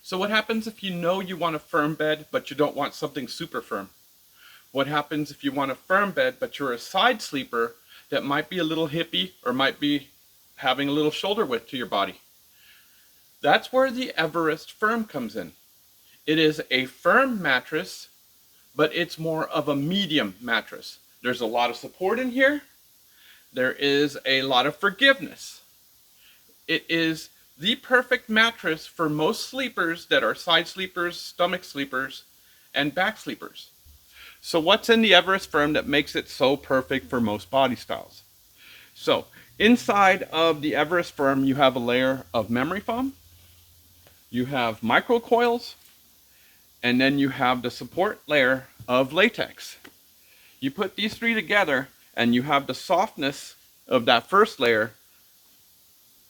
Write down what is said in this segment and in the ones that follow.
So what happens if you know you want a firm bed, but you don't want something super firm? What happens if you want a firm bed, but you're a side sleeper that might be a little hippie or might be having a little shoulder width to your body? That's where the Everest Firm comes in. It is a firm mattress, but it's more of a medium mattress. There's a lot of support in here. There is a lot of forgiveness. It is the perfect mattress for most sleepers that are side sleepers, stomach sleepers, and back sleepers. So what's in the Everest Firm that makes it so perfect for most body styles? So inside of the Everest Firm, you have a layer of memory foam, you have micro coils, and then you have the support layer of latex. You put these three together and you have the softness of that first layer,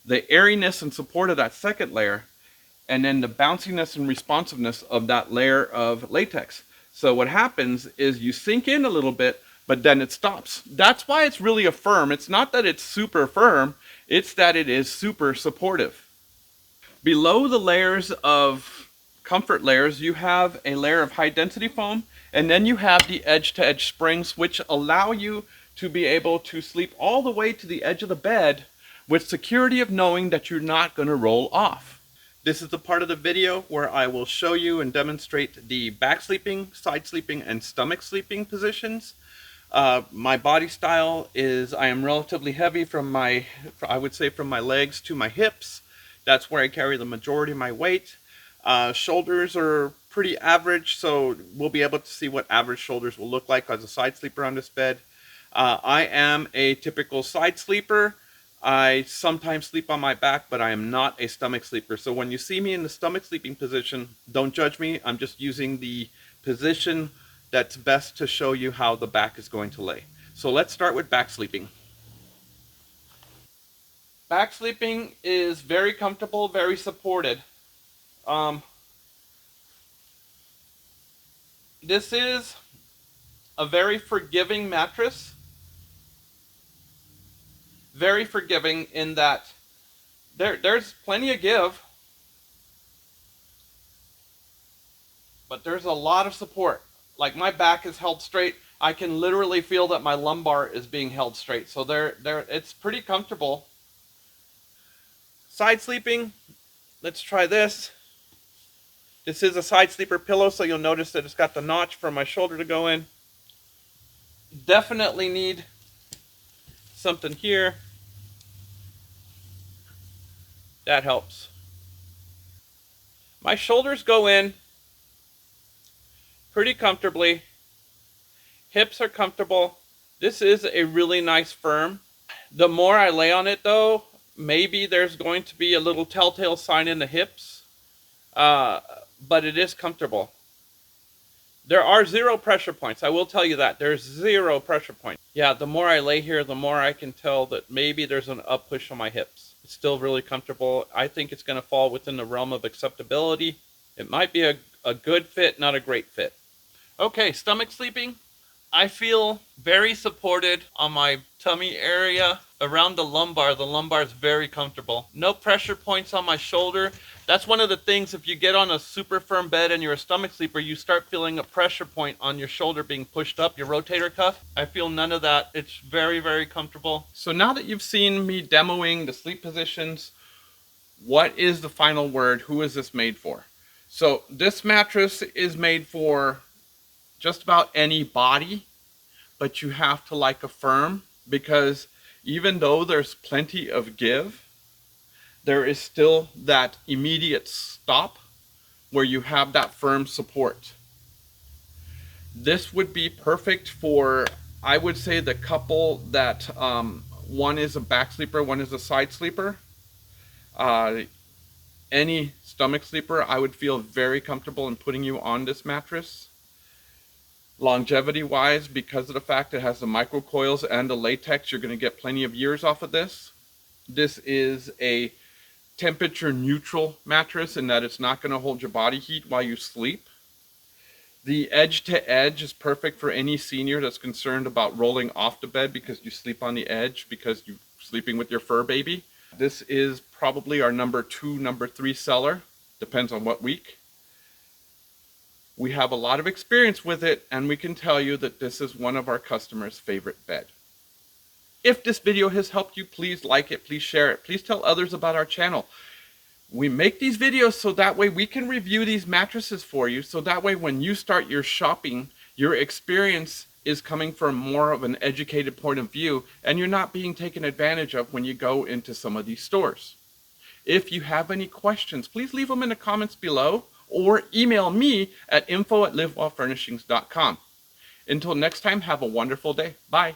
the airiness and support of that second layer, and then the bounciness and responsiveness of that layer of latex. So what happens is you sink in a little bit, but then it stops. That's why it's really a firm. It's not that it's super firm, it's that it is super supportive. Below the layers of comfort layers, you have a layer of high density foam, and then you have the edge-to-edge springs, which allow you to be able to sleep all the way to the edge of the bed with security of knowing that you're not going to roll off. This is the part of the video where I will show you and demonstrate the back sleeping, side sleeping, and stomach sleeping positions. My body style is I am relatively heavy from my legs to my hips. That's where I carry the majority of my weight. Shoulders are pretty average, so we'll be able to see what average shoulders will look like as a side sleeper on this bed. I am a typical side sleeper. I sometimes sleep on my back, but I am not a stomach sleeper. So when you see me in the stomach sleeping position, don't judge me. I'm just using the position that's best to show you how the back is going to lay. So let's start with back sleeping. Back sleeping is very comfortable, very supported. This is a very forgiving mattress. Very forgiving in that there's plenty of give, but there's a lot of support. Like my back is held straight. I can literally feel that my lumbar is being held straight. So it's pretty comfortable. Side sleeping, let's try this. This is a side sleeper pillow, so you'll notice that it's got the notch for my shoulder to go in. Definitely need something here. That helps. My shoulders go in pretty comfortably. Hips are comfortable. This is a really nice firm. The more I lay on it though, maybe there's going to be a little telltale sign in the hips, but it is comfortable. There are 0 pressure points. I will tell you that. There's 0 pressure points. Yeah, the more I lay here, the more I can tell that maybe there's an up push on my hips. It's still really comfortable. I think it's going to fall within the realm of acceptability. It might be a good fit, not a great fit. Okay, stomach sleeping. I feel very supported on my tummy area. Around the lumbar is very comfortable. No pressure points on my shoulder. That's one of the things, if you get on a super firm bed and you're a stomach sleeper, you start feeling a pressure point on your shoulder being pushed up, your rotator cuff. I feel none of that. It's very, very comfortable. So now that you've seen me demoing the sleep positions, what is the final word? Who is this made for? So this mattress is made for just about any body, but you have to like a firm, because even though there's plenty of give, there is still that immediate stop where you have that firm support. This would be perfect for, I would say, the couple that one is a back sleeper, one is a side sleeper. Any stomach sleeper, I would feel very comfortable in putting you on this mattress. Longevity wise, because of the fact it has the micro coils and the latex, you're going to get plenty of years off of this. This is a temperature neutral mattress in that it's not going to hold your body heat while you sleep. The edge to edge is perfect for any senior that's concerned about rolling off the bed because you sleep on the edge because you're sleeping with your fur baby. This is probably our number 2, number 3 seller. Depends on what week. We have a lot of experience with it, and we can tell you that this is one of our customers' favorite bed. If this video has helped you, please like it, please share it, please tell others about our channel. We make these videos so that way we can review these mattresses for you, so that way when you start your shopping, your experience is coming from more of an educated point of view, and you're not being taken advantage of when you go into some of these stores. If you have any questions, please leave them in the comments below, or email me at info@livewellfurnishings.com. Until next time, have a wonderful day. Bye.